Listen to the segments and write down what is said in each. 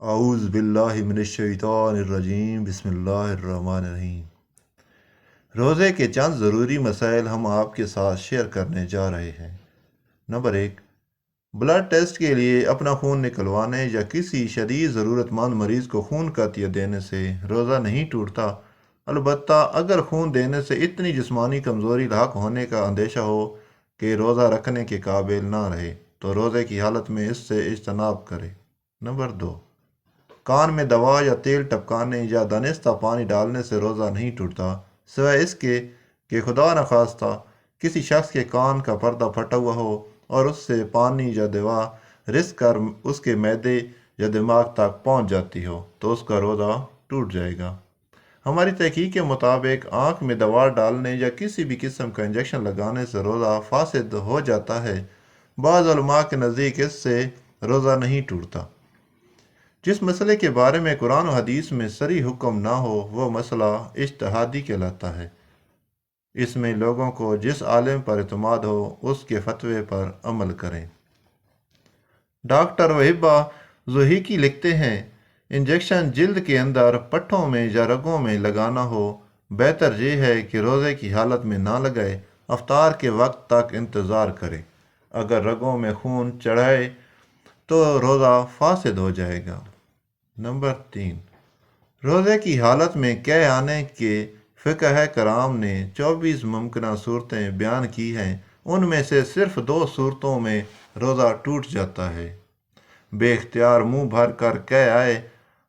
اعوذ باللہ من الشیطان الرجیم بسم اللہ الرحمن الرحیم۔ روزے کے چند ضروری مسائل ہم آپ کے ساتھ شیئر کرنے جا رہے ہیں۔ نمبر 1، بلڈ ٹیسٹ کے لیے اپنا خون نکلوانے یا کسی شدید ضرورت مند مریض کو خون کا عطیہ دینے سے روزہ نہیں ٹوٹتا، البتہ اگر خون دینے سے اتنی جسمانی کمزوری لاحق ہونے کا اندیشہ ہو کہ روزہ رکھنے کے قابل نہ رہے تو روزے کی حالت میں اس سے اجتناب کرے۔ نمبر 2، کان میں دوا یا تیل ٹپکانے یا دانستہ پانی ڈالنے سے روزہ نہیں ٹوٹتا، سوائے اس کے کہ خدا نخواستہ کسی شخص کے کان کا پردہ پھٹا ہوا ہو اور اس سے پانی یا دوا رس کر اس کے معدے یا دماغ تک پہنچ جاتی ہو تو اس کا روزہ ٹوٹ جائے گا۔ ہماری تحقیق کے مطابق آنکھ میں دوا ڈالنے یا کسی بھی قسم کا انجیکشن لگانے سے روزہ فاسد ہو جاتا ہے۔ بعض علماء کے نزدیک اس سے روزہ نہیں ٹوٹتا۔ جس مسئلے کے بارے میں قرآن و حدیث میں صریح حکم نہ ہو وہ مسئلہ اجتہادی کہلاتا ہے۔ اس میں لوگوں کو جس عالم پر اعتماد ہو اس کے فتوے پر عمل کریں۔ ڈاکٹر وہبہ ضحیکی لکھتے ہیں، انجیکشن جلد کے اندر پٹھوں میں یا رگوں میں لگانا ہو، بہتر یہ ہے کہ روزے کی حالت میں نہ لگائے، افطار کے وقت تک انتظار کرے۔ اگر رگوں میں خون چڑھائے تو روزہ فاسد ہو جائے گا۔ نمبر 3، روزے کی حالت میں قے آنے کے فقہ کرام نے 24 ممکنہ صورتیں بیان کی ہیں، ان میں سے صرف 2 صورتوں میں روزہ ٹوٹ جاتا ہے۔ بے اختیار منہ بھر کر قے آئے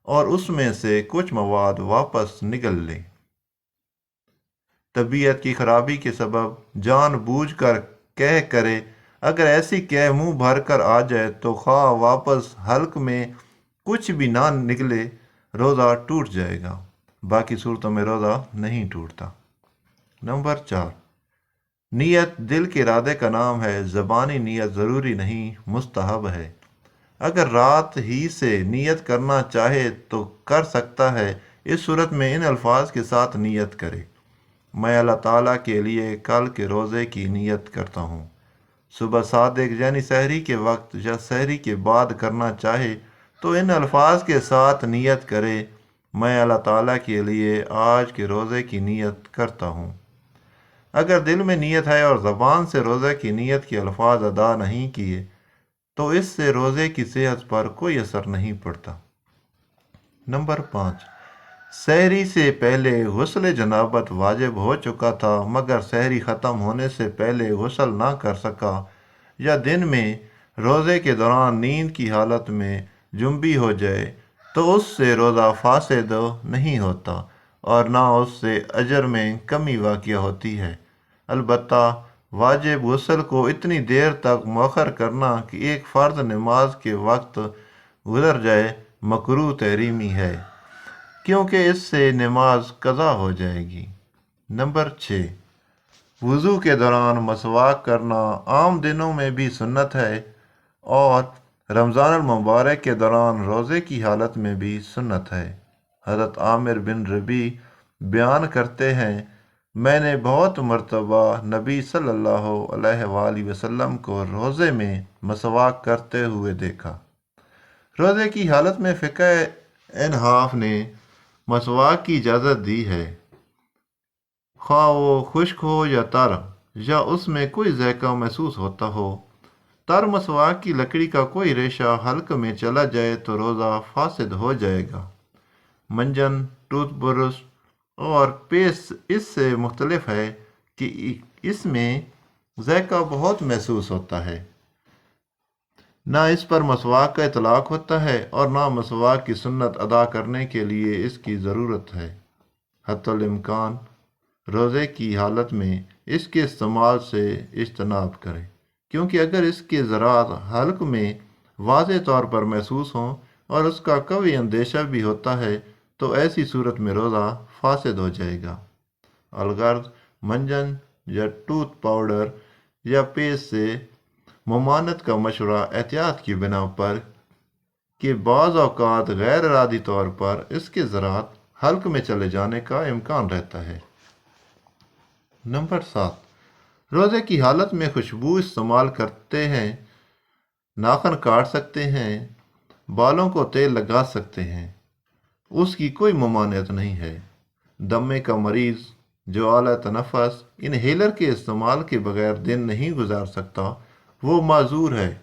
اور اس میں سے کچھ مواد واپس نگل لے۔ طبیعت کی خرابی کے سبب جان بوجھ کر قے کرے، اگر ایسی قے منہ بھر کر آ جائے تو خواہ واپس حلق میں کچھ بھی نہ نکلے روزہ ٹوٹ جائے گا، باقی صورتوں میں روزہ نہیں ٹوٹتا۔ نمبر 4، نیت دل کے ارادے کا نام ہے، زبانی نیت ضروری نہیں، مستحب ہے۔ اگر رات ہی سے نیت کرنا چاہے تو کر سکتا ہے۔ اس صورت میں ان الفاظ کے ساتھ نیت کرے: میں اللہ تعالیٰ کے لیے کل کے روزے کی نیت کرتا ہوں۔ صبح صادق یعنی سحری کے وقت یا سحری کے بعد کرنا چاہے تو ان الفاظ کے ساتھ نیت کرے: میں اللہ تعالیٰ کے لیے آج کے روزے کی نیت کرتا ہوں۔ اگر دل میں نیت ہے اور زبان سے روزے کی نیت کے الفاظ ادا نہیں کیے تو اس سے روزے کی صحت پر کوئی اثر نہیں پڑتا۔ نمبر 5، سحری سے پہلے غسل جنابت واجب ہو چکا تھا مگر سحری ختم ہونے سے پہلے غسل نہ کر سکا، یا دن میں روزے کے دوران نیند کی حالت میں جنبی ہو جائے تو اس سے روزہ فاسد نہیں ہوتا اور نہ اس سے اجر میں کمی واقع ہوتی ہے۔ البتہ واجب غسل کو اتنی دیر تک مؤخر کرنا کہ ایک فرض نماز کے وقت گزر جائے مکروہ تحریمی ہے، کیونکہ اس سے نماز قضا ہو جائے گی۔ نمبر 6، وضو کے دوران مسواک کرنا عام دنوں میں بھی سنت ہے اور رمضان المبارک کے دوران روزے کی حالت میں بھی سنت ہے۔ حضرت عامر بن ربیع بیان کرتے ہیں، میں نے بہت مرتبہ نبی صلی اللہ علیہ وآلہ وسلم کو روزے میں مسواک کرتے ہوئے دیکھا۔ روزے کی حالت میں فقہ انحاف نے مسواک کی اجازت دی ہے، خواہ وہ خشک ہو یا تر، یا اس میں کوئی ذائقہ محسوس ہوتا ہو۔ تر مسواک کی لکڑی کا کوئی ریشہ حلق میں چلا جائے تو روزہ فاسد ہو جائے گا۔ منجن، ٹوتھ برش اور پیسٹ اس سے مختلف ہے کہ اس میں ذائقہ بہت محسوس ہوتا ہے، نہ اس پر مسواک کا اطلاق ہوتا ہے اور نہ مسواک کی سنت ادا کرنے کے لیے اس کی ضرورت ہے۔ حتی الامکان روزے کی حالت میں اس کے استعمال سے اجتناب کریں، کیونکہ اگر اس کے ذرات حلق میں واضح طور پر محسوس ہوں اور اس کا قوی اندیشہ بھی ہوتا ہے تو ایسی صورت میں روزہ فاسد ہو جائے گا۔ الغرض منجن یا ٹوتھ پاؤڈر یا پیسٹ سے ممانعت کا مشورہ احتیاط کی بنا پر کہ بعض اوقات غیر ارادی طور پر اس کے ذرات حلق میں چلے جانے کا امکان رہتا ہے۔ نمبر 7، روزے کی حالت میں خوشبو استعمال کرتے ہیں، ناخن کاٹ سکتے ہیں، بالوں کو تیل لگا سکتے ہیں، اس کی کوئی ممانعت نہیں ہے۔ دمے کا مریض جو اعلیٰ تنفس انہیلر کے استعمال کے بغیر دن نہیں گزار سکتا، وہ معذور ہے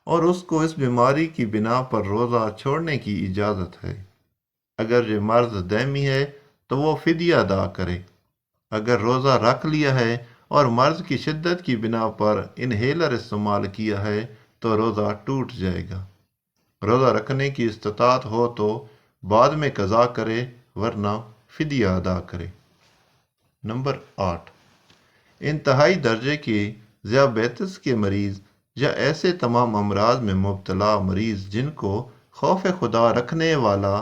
اور اس کو اس بیماری کی بنا پر روزہ چھوڑنے کی اجازت ہے۔ اگر یہ مرض دائمی ہے تو وہ فدیہ ادا کرے۔ اگر روزہ رکھ لیا ہے اور مرض کی شدت کی بنا پر انہیلر استعمال کیا ہے تو روزہ ٹوٹ جائے گا۔ روزہ رکھنے کی استطاعت ہو تو بعد میں قضا کرے، ورنہ فدیہ ادا کرے۔ نمبر 8، انتہائی درجے کے ذیابیطس کے مریض یا ایسے تمام امراض میں مبتلا مریض جن کو خوف خدا رکھنے والا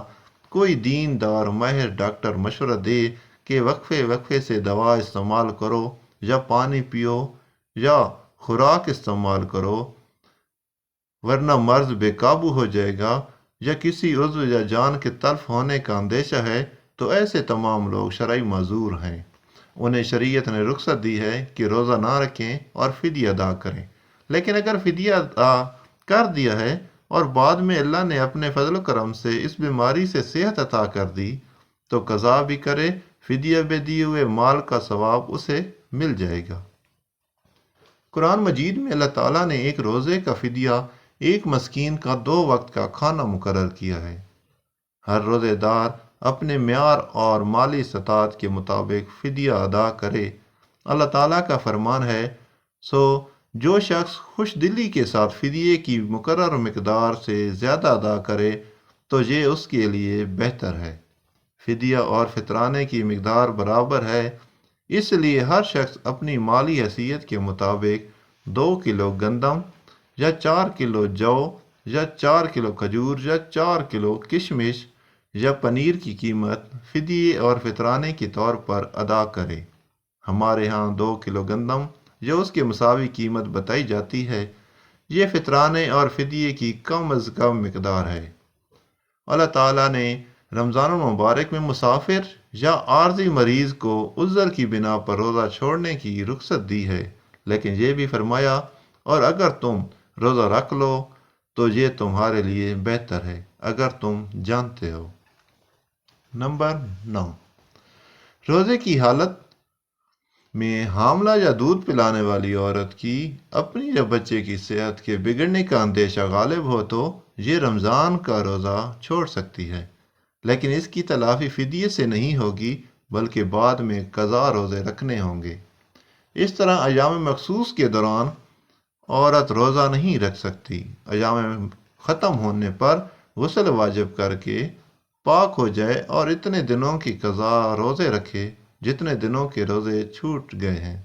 کوئی دیندار ماہر ڈاکٹر مشورہ دے کہ وقفے سے دوا استعمال کرو یا پانی پیو یا خوراک استعمال کرو ورنہ مرض بے قابو ہو جائے گا، یا کسی عضو یا جان کے تلف ہونے کا اندیشہ ہے، تو ایسے تمام لوگ شرعی معذور ہیں۔ انہیں شریعت نے رخصت دی ہے کہ روزہ نہ رکھیں اور فدیہ ادا کریں۔ لیکن اگر فدیہ ادا کر دیا ہے اور بعد میں اللہ نے اپنے فضل و کرم سے اس بیماری سے صحت عطا کر دی تو قضا بھی کرے، فدیہ بھی دیے ہوئے مال کا ثواب اسے مل جائے گا۔ قرآن مجید میں اللہ تعالیٰ نے ایک روزے کا فدیہ ایک مسکین کا 2 وقت کا کھانا مقرر کیا ہے۔ ہر روزے دار اپنے معیار اور مالی استطاعت کے مطابق فدیہ ادا کرے۔ اللہ تعالیٰ کا فرمان ہے، سو جو شخص خوش دلی کے ساتھ فدیے کی مقرر مقدار سے زیادہ ادا کرے تو یہ اس کے لیے بہتر ہے۔ فدیہ اور فطرانے کی مقدار برابر ہے، اس لیے ہر شخص اپنی مالی حیثیت کے مطابق 2 کلو گندم یا 4 کلو جو یا 4 کلو کھجور یا 4 کلو کشمش یا پنیر کی قیمت فدیے اور فطرانے کے طور پر ادا کرے۔ ہمارے ہاں 2 کلو گندم جو اس کے مساوی قیمت بتائی جاتی ہے، یہ فطرانے اور فدیے کی کم از کم مقدار ہے۔ اللہ تعالیٰ نے رمضان المبارک میں مسافر یا عارضی مریض کو عذر کی بنا پر روزہ چھوڑنے کی رخصت دی ہے، لیکن یہ بھی فرمایا، اور اگر تم روزہ رکھ لو تو یہ تمہارے لیے بہتر ہے اگر تم جانتے ہو۔ نمبر 9، روزے کی حالت میں حاملہ یا دودھ پلانے والی عورت کی اپنی یا بچے کی صحت کے بگڑنے کا اندیشہ غالب ہو تو یہ رمضان کا روزہ چھوڑ سکتی ہے، لیکن اس کی تلافی فدیے سے نہیں ہوگی بلکہ بعد میں قضا روزے رکھنے ہوں گے۔ اس طرح ایام مخصوص کے دوران عورت روزہ نہیں رکھ سکتی۔ ایام ختم ہونے پر غسل واجب کر کے پاک ہو جائے اور اتنے دنوں کی قضا روزے رکھے جتنے دنوں کے روزے چھوٹ گئے ہیں،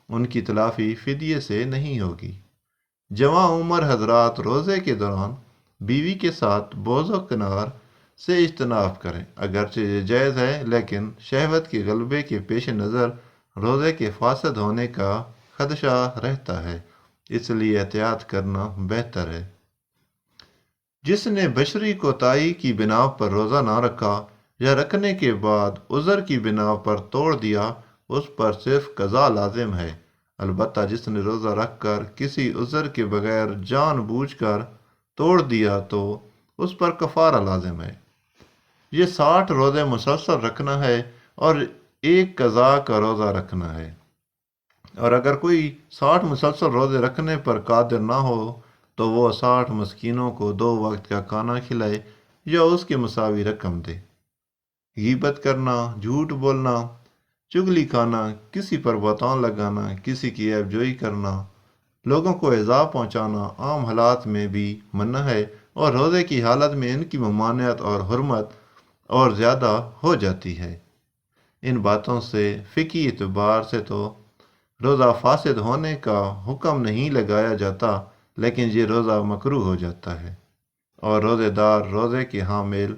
ان کی تلافی فدیے سے نہیں ہوگی۔ جوان عمر حضرات روزے کے دوران بیوی کے ساتھ بوز و کنار سے اجتناب کریں، اگرچہ یہ جائز ہے لیکن شہوت کے غلبے کے پیش نظر روزے کے فاسد ہونے کا خدشہ رہتا ہے، اس لیے احتیاط کرنا بہتر ہے۔ جس نے بشری کوتاہی کی بنا پر روزہ نہ رکھا یا رکھنے کے بعد عذر کی بنا پر توڑ دیا، اس پر صرف قضا لازم ہے۔ البتہ جس نے روزہ رکھ کر کسی عذر کے بغیر جان بوجھ کر توڑ دیا تو اس پر کفارہ لازم ہے۔ یہ 60 روزے مسلسل رکھنا ہے اور ایک قضا کا روزہ رکھنا ہے، اور اگر کوئی 60 مسلسل روزے رکھنے پر قادر نہ ہو تو وہ 60 مسکینوں کو 2 وقت کا کھانا کھلائے یا اس کے مساوی رقم دے۔ غیبت کرنا، جھوٹ بولنا، چغلی کھانا، کسی پر بہتان لگانا، کسی کی عیب جوئی کرنا، لوگوں کو ایذا پہنچانا عام حالات میں بھی منع ہے، اور روزے کی حالت میں ان کی ممانعت اور حرمت اور زیادہ ہو جاتی ہے۔ ان باتوں سے فقہی اعتبار سے تو روزہ فاسد ہونے کا حکم نہیں لگایا جاتا، لیکن یہ روزہ مکروہ ہو جاتا ہے، اور روزے دار روزے کے حامل